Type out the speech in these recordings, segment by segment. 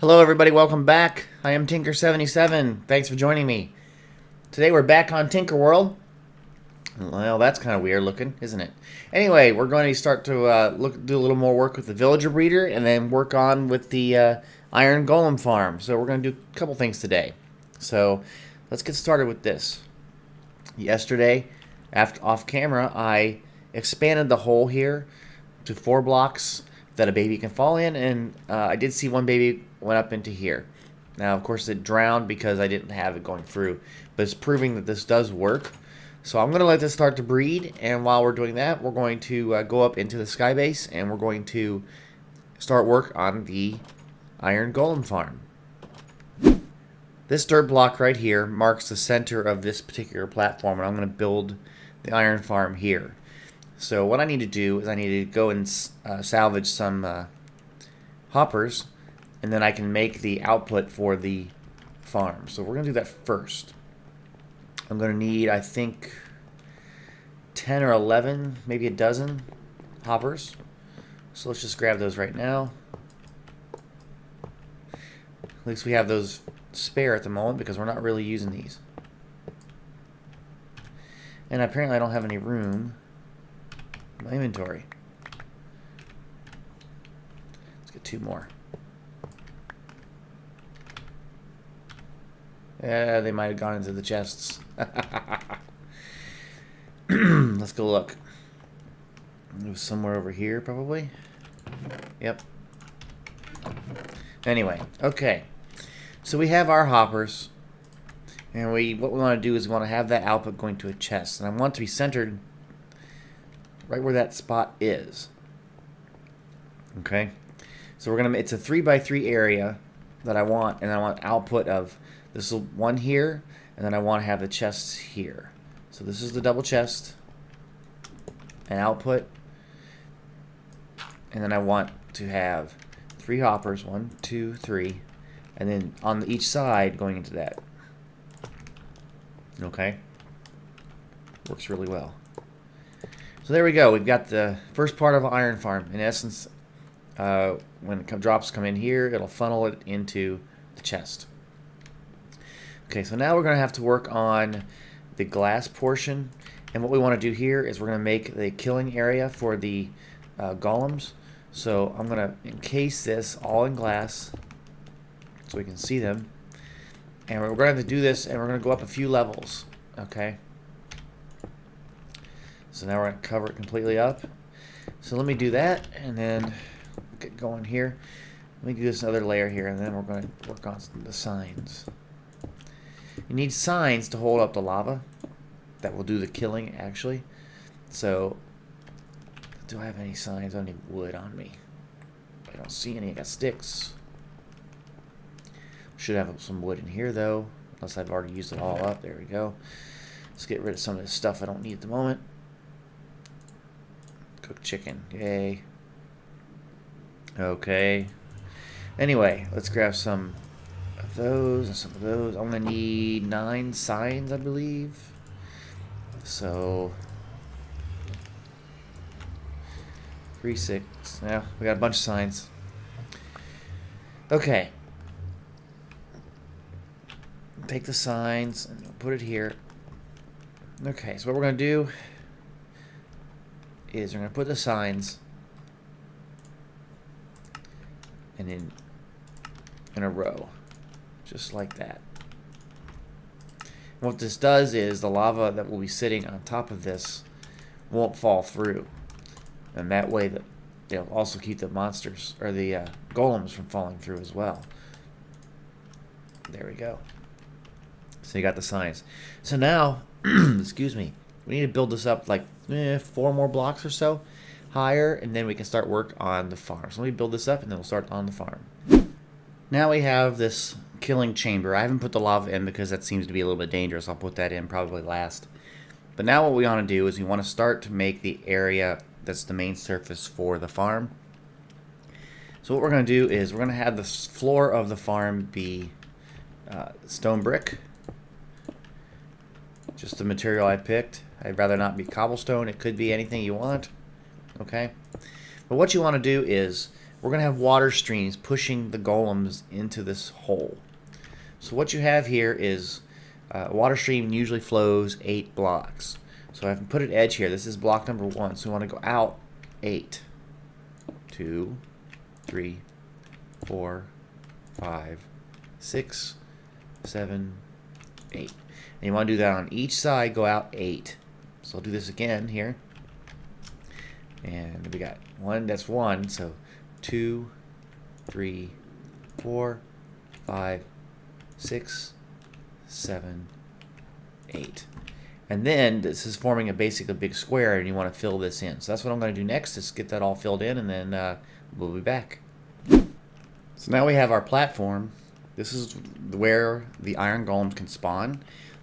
Hello everybody, welcome back. I am Tinker77. Thanks for joining me. Today we're back on Tinker World. Well, that's kind of weird looking, isn't it? Anyway, we're going to start to do a little more work with the villager breeder and then work on with the iron golem farm. So we're going to do a couple things today. So let's get started with this. Yesterday, off camera, I expanded the hole here to 4 blocks that a baby can fall in, and I did see one baby went up into here. Now, of course, it drowned because I didn't have it going through, but it's proving that this does work. So I'm going to let this start to breed, and while we're doing that, we're going to go up into the sky base, and we're going to start work on the iron golem farm. This dirt block right here marks the center of this particular platform, and I'm going to build the iron farm here. So what I need to do is I need to go and salvage some hoppers, and then I can make the output for the farm. So we're going to do that first. I'm going to need, I think, 10 or 11, maybe a dozen hoppers. So let's just grab those right now. At least we have those spare at the moment because we're not really using these. And apparently I don't have any room in my inventory. Let's get 2 more. Yeah, they might have gone into the chests. Let's go look. It was somewhere over here, probably. Yep. Anyway, okay. So we have our hoppers, and what we want to do is we want to have that output going to a chest, and I want it to be centered right where that spot is. Okay. So we're gonna. It's a 3x3 area that I want, and I want output of this one here, and then I want to have the chests here. So this is the double chest and output, and then I want to have 3 hoppers, 1, 2, 3, and then on each side going into that. Okay, works really well. So there we go. We've got the first part of an iron farm. In essence, when drops come in here, it'll funnel it into the chest. Okay, so now we're going to have to work on the glass portion, and what we want to do here is we're going to make the killing area for the golems. So I'm going to encase this all in glass so we can see them, and we're going to have to do this, and we're going to go up a few levels. Okay, so now we're going to cover it completely up. So let me do that, and then get going here. Let me do this other layer here, and then we're going to work on the signs. You need signs to hold up the lava. That will do the killing, actually. So, do I have any signs? I don't need wood on me. I don't see any. I got sticks. Should have some wood in here, though. Unless I've already used it all up. There we go. Let's get rid of some of this stuff I don't need at the moment. Cooked chicken. Yay. Okay. Anyway, let's grab some of those and some of those. I'm going to need 9 signs, I believe. So 3, 6. Yeah, we got a bunch of signs. Okay. Take the signs and put it here. Okay, so what we're going to do is we're going to put the signs and in a row, just like that. And what this does is the lava that will be sitting on top of this won't fall through, and that way that they'll also keep the monsters or the golems from falling through as well. There we go. So you got the signs. So now, excuse me, we need to build this up like 4 more blocks or so higher, and then we can start work on the farm. So let me build this up, and then we'll start on the farm. Now we have this killing chamber. I haven't put the lava in because that seems to be a little bit dangerous. I'll put that in probably last. But now what we want to do is we want to start to make the area that's the main surface for the farm. So what we're going to do is we're going to have the floor of the farm be stone brick. Just the material I picked. I'd rather not be cobblestone. It could be anything you want. Okay? But what you want to do is we're going to have water streams pushing the golems into this hole. So what you have here is water stream usually flows 8 blocks. So I have put an edge here. This is block number 1. So we want to go out 8. 2, 3, 4, 5, 6, 7, 8. And you want to do that on each side, go out 8. So I'll do this again here. And we got 1, that's 1. So 2, 3, 4, 5, 6, 7, 8. And then this is forming a big square, and you want to fill this in. So that's what I'm going to do next, is get that all filled in, and then we'll be back. So now we have our platform. This is where the iron golems can spawn.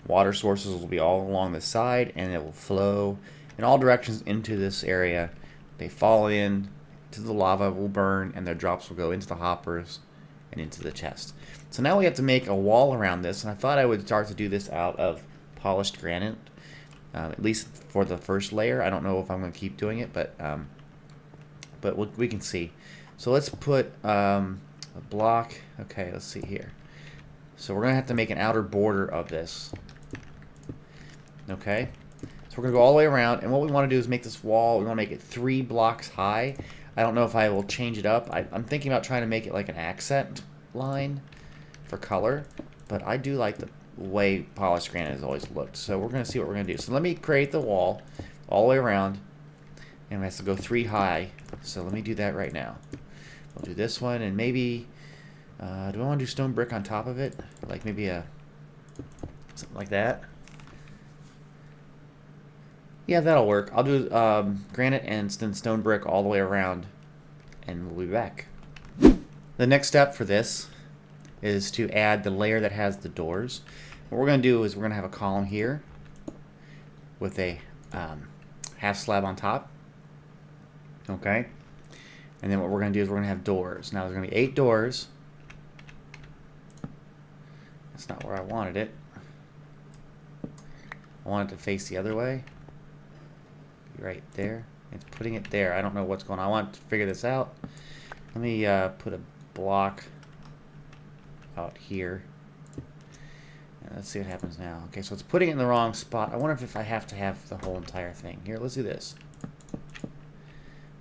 Water sources will be all along the side, and it will flow in all directions into this area. They fall in to the lava, will burn, and their drops will go into the hoppers and into the chest. So now we have to make a wall around this, and I thought I would start to do this out of polished granite, at least for the first layer. I don't know if I'm going to keep doing it, but we can see. So let's put a block. Okay, let's see here. So we're going to have to make an outer border of this. Okay, so we're going to go all the way around, and what we want to do is make this wall, we want to make it 3 blocks high. I don't know if I will change it up. I'm thinking about trying to make it like an accent line for color, but I do like the way polished granite has always looked. So we're going to see what we're going to do. So let me create the wall all the way around, and it has to go 3 high. So let me do that right now. We'll do this one, and maybe do I want to do stone brick on top of it, like maybe something like that? Yeah, that'll work. I'll do granite and then stone brick all the way around, and we'll be back. The next step for this is to add the layer that has the doors. What we're going to do is we're going to have a column here with a half slab on top. Okay? And then what we're going to do is we're going to have doors. Now there's going to be 8 doors. That's not where I wanted it. I want it to face the other way. Right there. It's putting it there. I don't know what's going on. I want to figure this out. Let me put a block out here. And let's see what happens now. Okay, so it's putting it in the wrong spot. I wonder if I have to have the whole entire thing. Here, let's do this.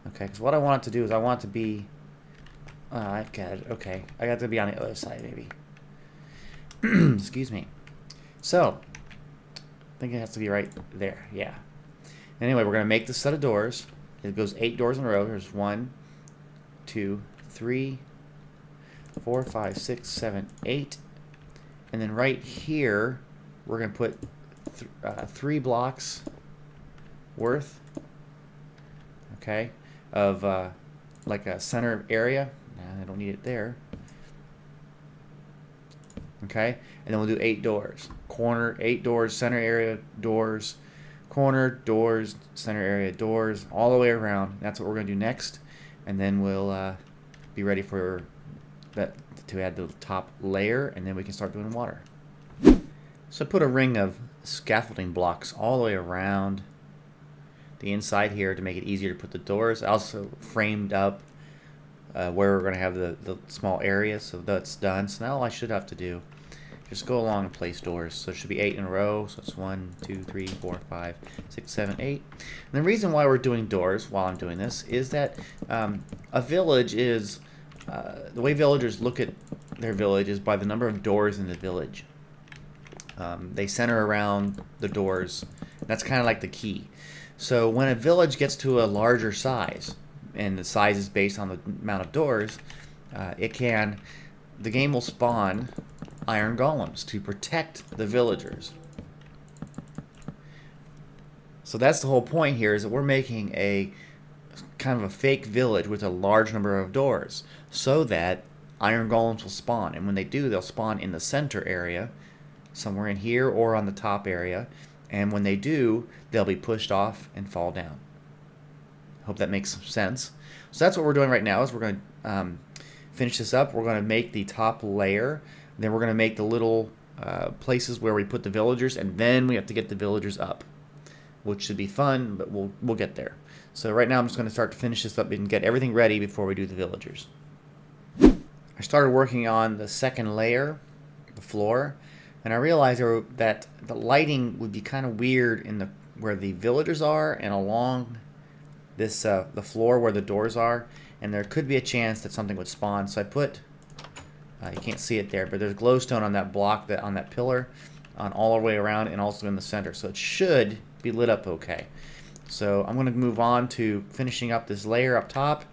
Okay, because what I want it to do is I want it to be... I've got it. Okay, I got it to be on the other side, maybe. Excuse me. So, I think it has to be right there. Yeah. Anyway, we're going to make this set of doors. It goes 8 doors in a row. There's 1, 2, 3, 4, 5, 6, 7, 8. And then right here, we're going to put 3 blocks worth, okay, of like a center area. Nah, I don't need it there. Okay, and then we'll do 8 doors. Corner, 8 doors, center area, doors, corner, doors, center area, doors, all the way around. That's what we're going to do next, and then we'll be ready for that to add the top layer, and then we can start doing water. So I put a ring of scaffolding blocks all the way around the inside here to make it easier to put the doors. I also framed up where we're going to have the small area, so that's done. So now all I should have to do just go along and place doors. So it should be 8 in a row. So it's 1, 2, 3, 4, 5, 6, 7, 8. And the reason why we're doing doors while I'm doing this is that a village is the way villagers look at their village is by the number of doors in the village. They center around the doors. That's kind of like the key. So when a village gets to a larger size, and the size is based on the amount of doors, the game will spawn iron golems to protect the villagers. So that's the whole point here, is that we're making a kind of a fake village with a large number of doors so that iron golems will spawn. And when they do, they'll spawn in the center area, somewhere in here or on the top area. And when they do, they'll be pushed off and fall down. Hope that makes some sense. So that's what we're doing right now, is we're going to finish this up. We're going to make the top layer. Then we're going to make the little places where we put the villagers, and then we have to get the villagers up. which should be fun, but we'll get there. So right now I'm just going to start to finish this up and get everything ready before we do the villagers. I started working on the second layer, the floor, and I realized that the lighting would be kind of weird in where the villagers are and along this the floor where the doors are, and there could be a chance that something would spawn. So I put you can't see it there, but there's glowstone on that block, on that pillar, on all the way around, and also in the center. So it should be lit up okay. So I'm going to move on to finishing up this layer up top,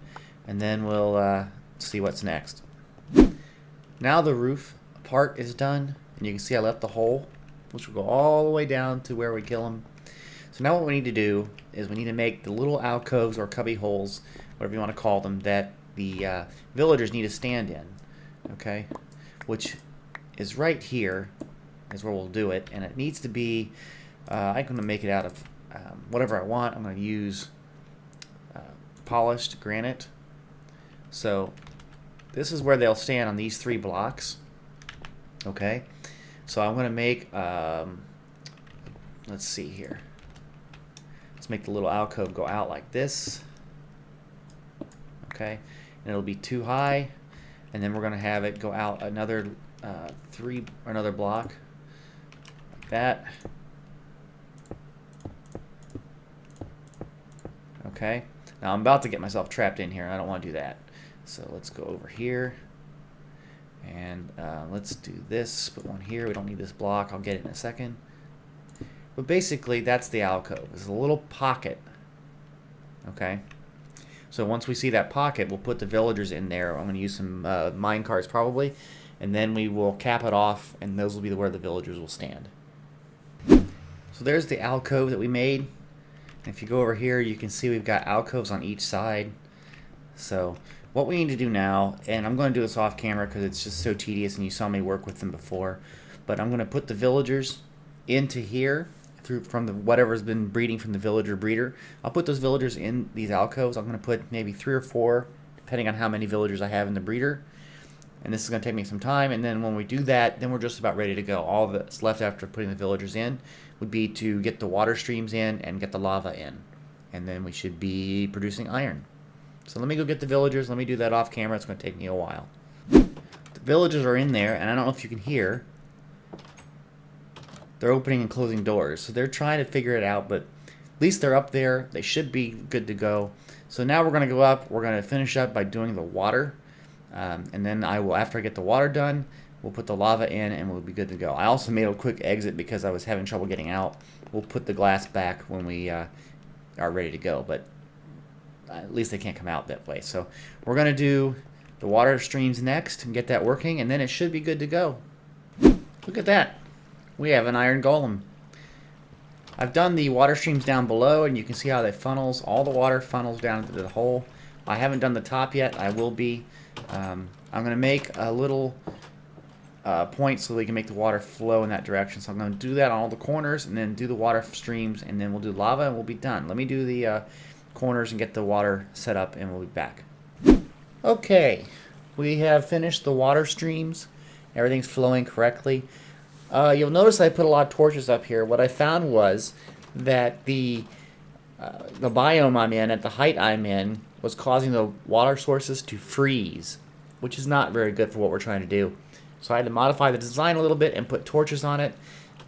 and then we'll see what's next. Now the roof part is done, and you can see I left the hole, which will go all the way down to where we kill them. So now what we need to do is we need to make the little alcoves or cubby holes, whatever you want to call them, that the villagers need to stand in. Okay, which is right here is where we'll do it, and it needs to be I'm going to make it out of whatever I want. I'm going to use polished granite. So this is where they'll stand on these 3 blocks. Okay, so I'm going to make let's see here, let's make the little alcove go out like this. Okay, and it'll be too high, and then we're going to have it go out another another block like that. Okay, now I'm about to get myself trapped in here, and I don't want to do that. So let's go over here, and let's do this. Put one here. We don't need this block. I'll get it in a second. But basically, that's the alcove. It's a little pocket. Okay. So once we see that pocket, we'll put the villagers in there. I'm going to use some mine carts probably, and then we will cap it off, and those will be where the villagers will stand. So there's the alcove that we made. And if you go over here, you can see we've got alcoves on each side. So what we need to do now, and I'm going to do this off camera because it's just so tedious, and you saw me work with them before, but I'm going to put the villagers into here from whatever's been breeding from the villager breeder. I'll put those villagers in these alcoves. I'm going to put maybe 3 or 4, depending on how many villagers I have in the breeder. And this is going to take me some time, and then when we do that, then we're just about ready to go. All that's left after putting the villagers in would be to get the water streams in and get the lava in. And then we should be producing iron. So let me go get the villagers. Let me do that off camera. It's going to take me a while. The villagers are in there, and I don't know if you can hear. They're opening and closing doors. So they're trying to figure it out, but at least they're up there. They should be good to go. So now we're going to go up. We're going to finish up by doing the water. And then after I get the water done, we'll put the lava in and we'll be good to go. I also made a quick exit because I was having trouble getting out. We'll put the glass back when we are ready to go, but at least they can't come out that way. So we're going to do the water streams next and get that working, and then it should be good to go. Look at that. We have an iron golem. I've done the water streams down below, and you can see how they funnels. All the water funnels down into the hole. I haven't done the top yet. I will be. I'm going to make a little point so we can make the water flow in that direction. So I'm going to do that on all the corners, and then do the water streams, and then we'll do lava, and we'll be done. Let me do the corners and get the water set up, and we'll be back. Okay, we have finished the water streams. Everything's flowing correctly. You'll notice I put a lot of torches up here. What I found was that the biome I'm in, at the height I'm in, was causing the water sources to freeze, which is not very good for what we're trying to do. So I had to modify the design a little bit and put torches on it.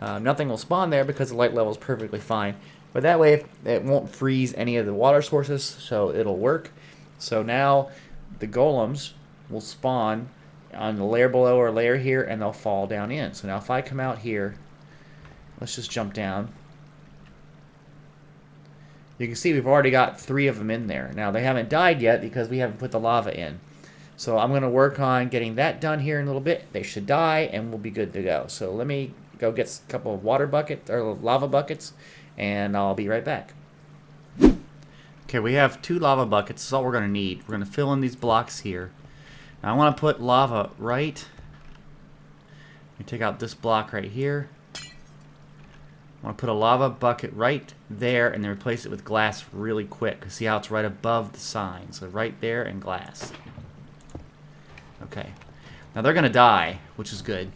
Nothing will spawn there because the light level is perfectly fine. But that way it won't freeze any of the water sources, so it'll work. So now the golems will spawn on the layer below or layer here, and they'll fall down in. So now if I come out here, let's just jump down. You can see we've already got 3 of them in there. Now they haven't died yet because we haven't put the lava in. So I'm going to work on getting that done here in a little bit. They should die and we'll be good to go. So let me go get a couple of water buckets or lava buckets, and I'll be right back. Okay, we have 2 lava buckets. That's all we're going to need. We're going to fill in these blocks here. Now I want to put lava right. Let me take out this block right here. I want to put a lava bucket right there and then replace it with glass really quick. See how it's right above the sign. So right there and glass. Okay. Now they're going to die, which is good.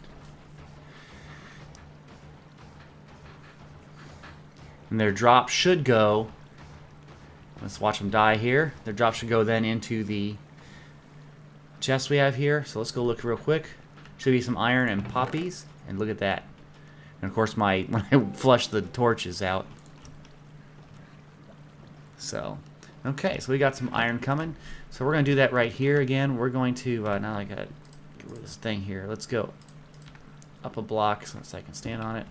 And their drop should go, let's watch them die here. Their drop should go then into the chest we have here. So let's go look real quick. Should be some iron and poppies. And look at that. And of course when I flush the torches out. So, okay, so we got some iron coming. So we're going to do that right here again. We're going to, now I got to get rid of this thing here. Let's go up a block so I can stand on it.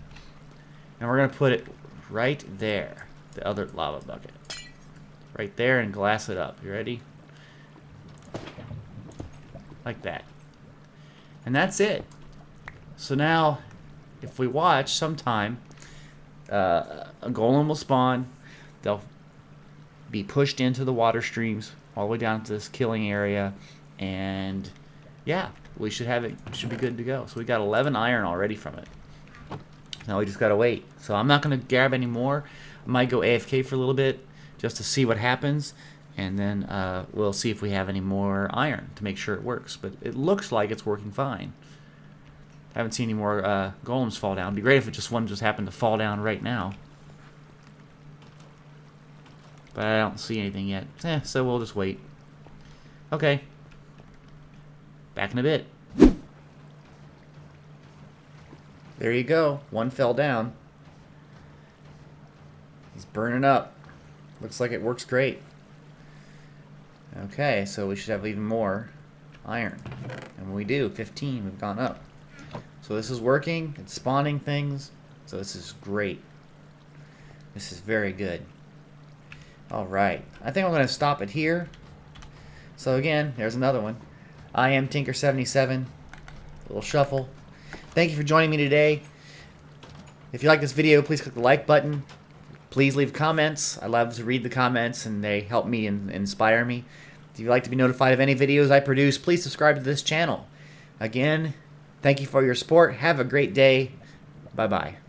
And we're going to put it right there, the other lava bucket. Right there, and glass it up. You ready? Like that. And that's it. So now, if we watch sometime, a golem will spawn. They'll be pushed into the water streams all the way down to this killing area, and yeah, we should have it. Should be good to go. So we got 11 iron already from it. Now we just gotta wait. So I'm not gonna grab any more. I might go AFK for a little bit just to see what happens, and then we'll see if we have any more iron to make sure it works. But it looks like it's working fine. I haven't seen any more golems fall down. It'd be great if it just one just happened to fall down right now. But I don't see anything yet. So we'll just wait. Okay. Back in a bit. There you go. One fell down. He's burning up. Looks like it works great. Okay, so we should have even more iron. And we do. 15. We've gone up. So this is working. It's spawning things. So this is great. This is very good. Alright, I think I'm going to stop it here. So again, there's another one. I am Tinker77. A little shuffle. Thank you for joining me today. If you like this video, please click the like button. Please leave comments. I love to read the comments, and they help me and inspire me. If you'd like to be notified of any videos I produce, please subscribe to this channel. Again, thank you for your support. Have a great day. Bye-bye.